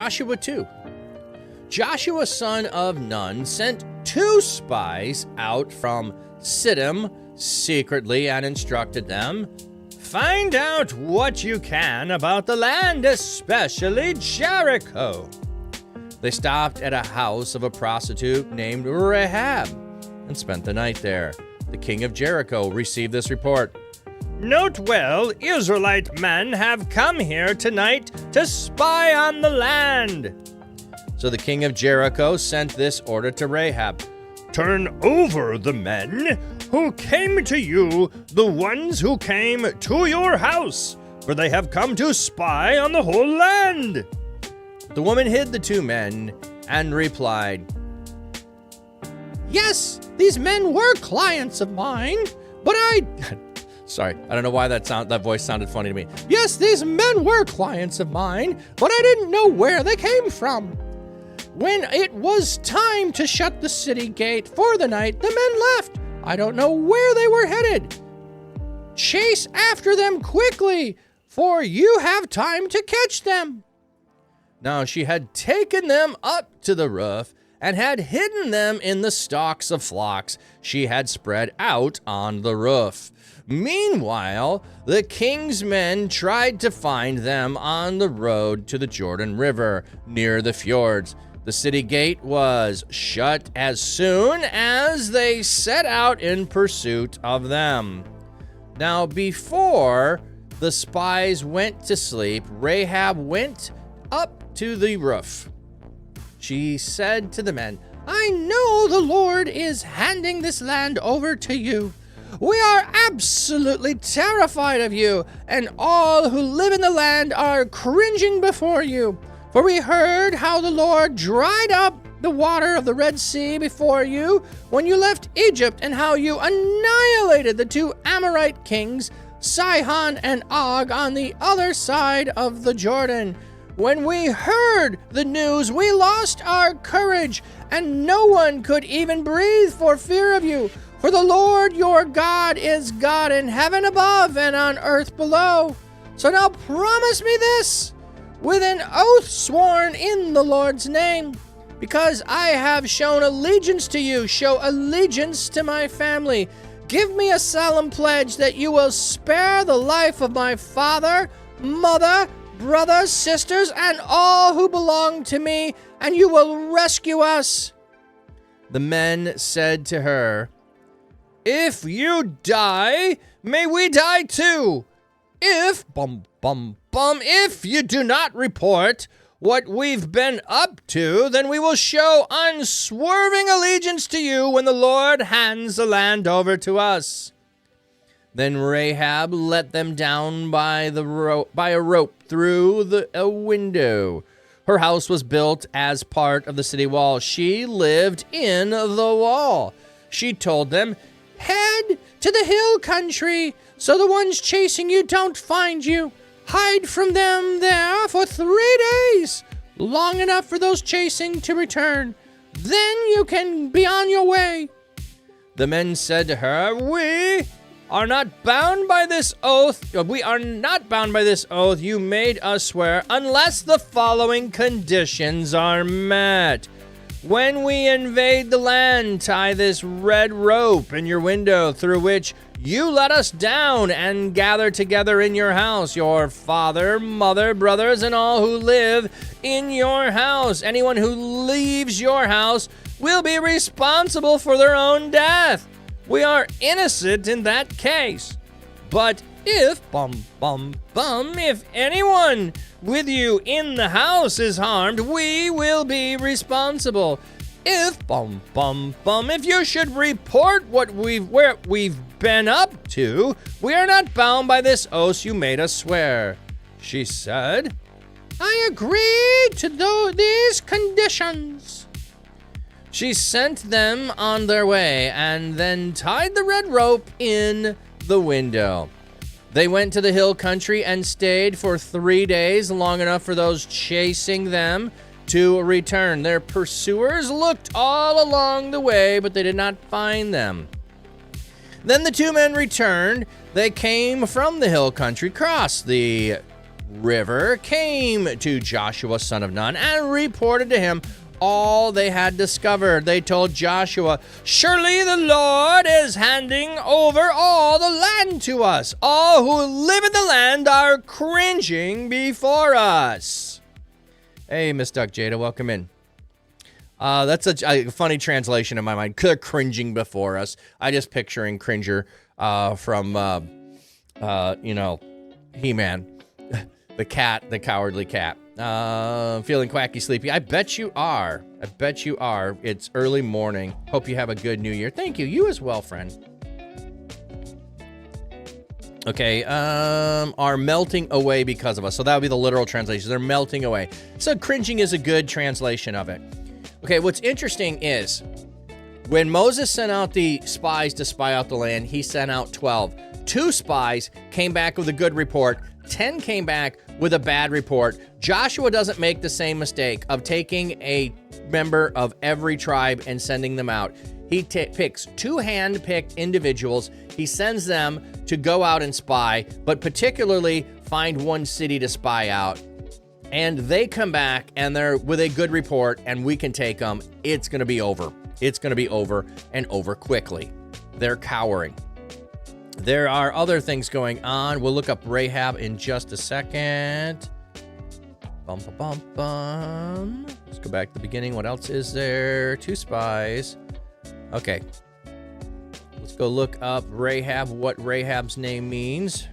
Joshua 2. Joshua son of Nun sent 2 spies out from Siddim secretly and instructed them, "Find out what you can about the land, especially Jericho." They stopped at a house of a prostitute named Rahab and spent the night there. The king of Jericho received this report. "Note well, Israelite men have come here tonight to spy on the land." So the king of Jericho sent this order to Rahab. "Turn over the men who came to you, the ones who came to your house, for they have come to spy on the whole land." The woman hid the 2 men and replied, "Yes, these men were clients of mine, but Sorry, I don't know why that voice sounded funny to me. Yes, these men were clients of mine, but I didn't know where they came from. When it was time to shut the city gate for the night, the men left. I don't know where they were headed. Chase after them quickly, for you have time to catch them." Now she had taken them up to the roof and had hidden them in the stalks of phlox she had spread out on the roof. Meanwhile, the king's men tried to find them on the road to the Jordan River near the fjords. The city gate was shut as soon as they set out in pursuit of them. Now, before the spies went to sleep, Rahab went up to the roof. She said to the men, "I know the Lord is handing this land over to you. We are absolutely terrified of you, and all who live in the land are cringing before you. For we heard how the Lord dried up the water of the Red Sea before you when you left Egypt, and how you annihilated the 2 Amorite kings, Sihon and Og, on the other side of the Jordan. When we heard the news, we lost our courage, and no one could even breathe for fear of you. For the Lord your God is God in heaven above and on earth below. So now promise me this, with an oath sworn in the Lord's name, because I have shown allegiance to you, show allegiance to my family. Give me a solemn pledge that you will spare the life of my father, mother, brothers, sisters, and all who belong to me, and you will rescue us." The men said to her, "If you die, may we die too. If you do not report what we've been up to, then we will show unswerving allegiance to you when the Lord hands the land over to us." Then Rahab let them down by a rope through a window. Her house was built as part of the city wall. She lived in the wall. She told them, "Head to the hill country, so the ones chasing you don't find you. Hide from them there for 3 days, long enough for those chasing to return. Then you can be on your way." The men said to her, "We are not bound by this oath you made us swear, unless the following conditions are met. When we invade the land, tie this red rope in your window through which you let us down, and gather together in your house your father, mother, brothers, and all who live in your house. Anyone who leaves your house will be responsible for their own death. We are innocent in that case. But if if anyone with you in the house is harmed, we will be responsible. If you should report where we've been up to, we are not bound by this oath you made us swear." She said, "I agree to these conditions." She sent them on their way and then tied the red rope in the window. They went to the hill country and stayed for 3 days, long enough for those chasing them to return. Their pursuers looked all along the way, but they did not find them. Then the 2 men returned. They came from the hill country, crossed the river came to Joshua, son of Nun, and reported to him all they had discovered. They told Joshua, surely the Lord is handing over all the land to us. All who live in the land are cringing before us. Hey, Miss Duck Jada, welcome in. That's a funny translation in my mind. They're cringing before us. I just picturing Cringer from, He-Man. The cat, the cowardly cat. Feeling quacky, sleepy. I bet you are. It's early morning. Hope you have a good new year. Thank you. You as well, friend. Okay, are melting away because of us. So that would be the literal translation. They're melting away. So cringing is a good translation of it. Okay, what's interesting is when Moses sent out the spies to spy out the land, he sent out 12. 2 spies came back with a good report. 10 came back with a bad report. Joshua doesn't make the same mistake of taking a member of every tribe and sending them out. He picks 2 hand-picked individuals. He sends them to go out and spy, but particularly find one city to spy out. And they come back and they're with a good report and we can take them. It's going to be over. It's going to be over and over quickly. They're cowering. There are other things going on. We'll look up Rahab in just a second. Bum, bum, bum, bum. Let's go back to the beginning. What else is there? 2 spies. Okay. Let's go look up Rahab, what Rahab's name means.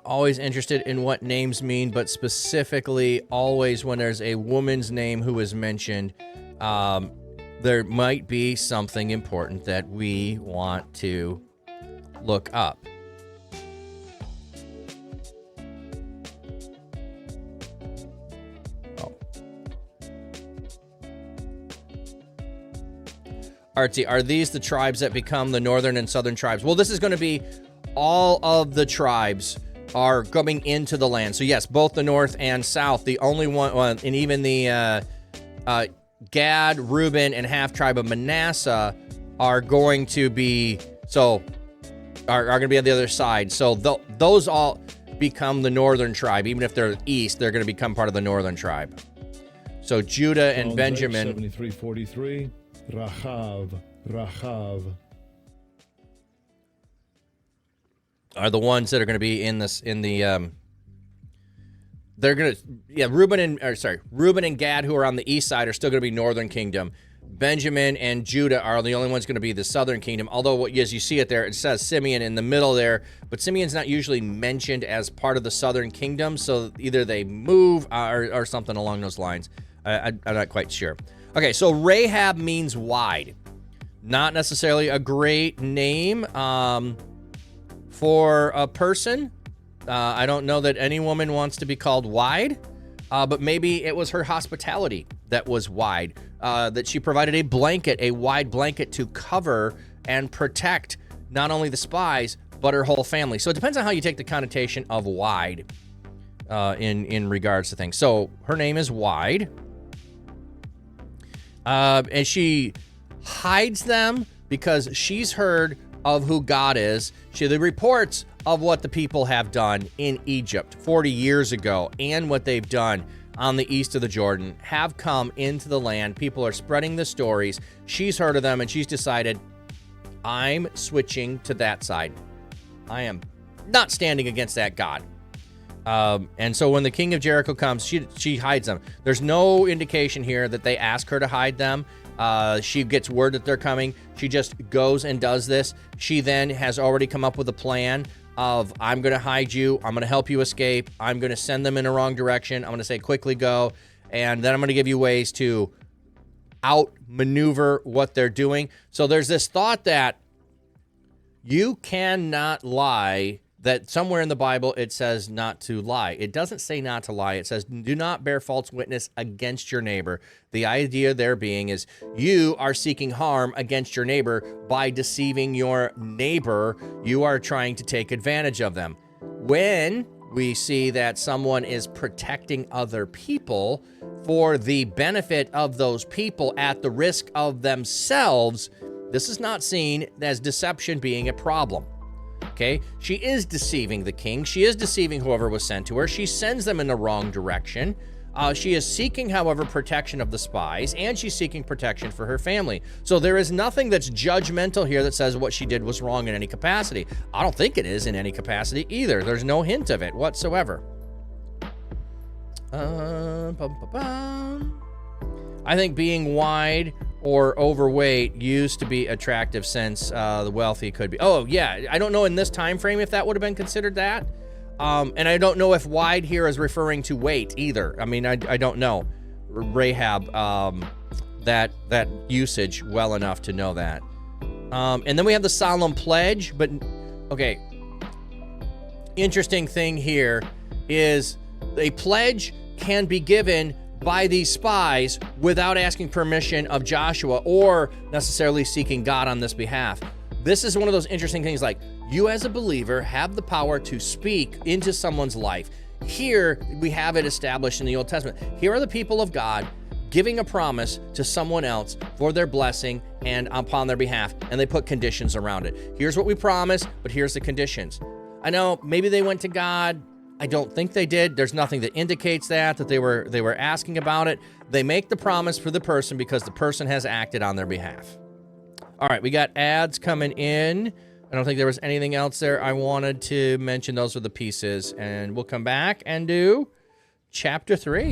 Always interested in what names mean, but specifically always when there's a woman's name who is mentioned, there might be something important that we want to look up. Oh. Artsy, are these the tribes that become the northern and southern tribes? Well, this is going to be all of the tribes are coming into the land. So yes, both the north and south. The only one, and even the Gad, Reuben, and half tribe of Manasseh are going to be are going to be on the other side. So those all become the northern tribe. Even if they're east, they're going to become part of the northern tribe. So Judah and Benjamin. 73:43. Rahab. Are the ones that are going to be in they're going to, Reuben and Gad, who are on the east side, are still going to be northern kingdom. Benjamin and Judah are the only ones going to be the southern kingdom. Although, as you see it there, it says Simeon in the middle there, but Simeon's not usually mentioned as part of the southern kingdom, so either they move or something along those lines. I'm not quite sure. Okay, so Rahab means wide. Not necessarily a great name. For a person, I don't know that any woman wants to be called wide, but maybe it was her hospitality that was wide, that she provided a wide blanket to cover and protect not only the spies, but her whole family. So it depends on how you take the connotation of wide in regards to things. So her name is Wide, and she hides them because she's heard of who God is. The reports of what the people have done in Egypt 40 years ago and what they've done on the east of the Jordan have come into the land. People are spreading the stories. She's heard of them and she's decided, I'm switching to that side. I am not standing against that God. And so when the King of Jericho comes, she hides them. There's no indication here that they ask her to hide them. She gets word that they're coming. She just goes and does this. She then has already come up with a plan of, I'm going to hide you. I'm going to help you escape. I'm going to send them in the wrong direction. I'm going to say, quickly go. And then I'm going to give you ways to outmaneuver what they're doing. So there's this thought that you cannot lie, that somewhere in the Bible it says not to lie. It doesn't say not to lie. It says do not bear false witness against your neighbor. The idea there being is you are seeking harm against your neighbor by deceiving your neighbor. You are trying to take advantage of them. When we see that someone is protecting other people for the benefit of those people at the risk of themselves, This is not seen as deception being a problem. Okay, she is deceiving the king. She is deceiving whoever was sent to her. She sends them in the wrong direction. She is seeking, however, protection of the spies, and she's seeking protection for her family. So there is nothing that's judgmental here that says what she did was wrong in any capacity. I don't think it is in any capacity either. There's no hint of it whatsoever. I think being wide or overweight used to be attractive since the wealthy could be. Oh, yeah. I don't know in this time frame if that would have been considered that. And I don't know if wide here is referring to weight either. I mean, I don't know Rahab, that usage well enough to know that. And then we have the solemn pledge, but okay. Interesting thing here is a pledge can be given by these spies without asking permission of Joshua or necessarily seeking God on this behalf. This is one of those interesting things, like you as a believer have the power to speak into someone's life. Here we have it established in the Old Testament. Here are the people of God giving a promise to someone else for their blessing and upon their behalf, and they put conditions around it. Here's what we promise, but here's the conditions. I know maybe they went to God. I don't think they did. There's nothing that indicates that they were asking about it. They make the promise for the person because the person has acted on their behalf. All right, we got ads coming in. I don't think there was anything else there I wanted to mention. Those are the pieces, and we'll come back and do chapter 3.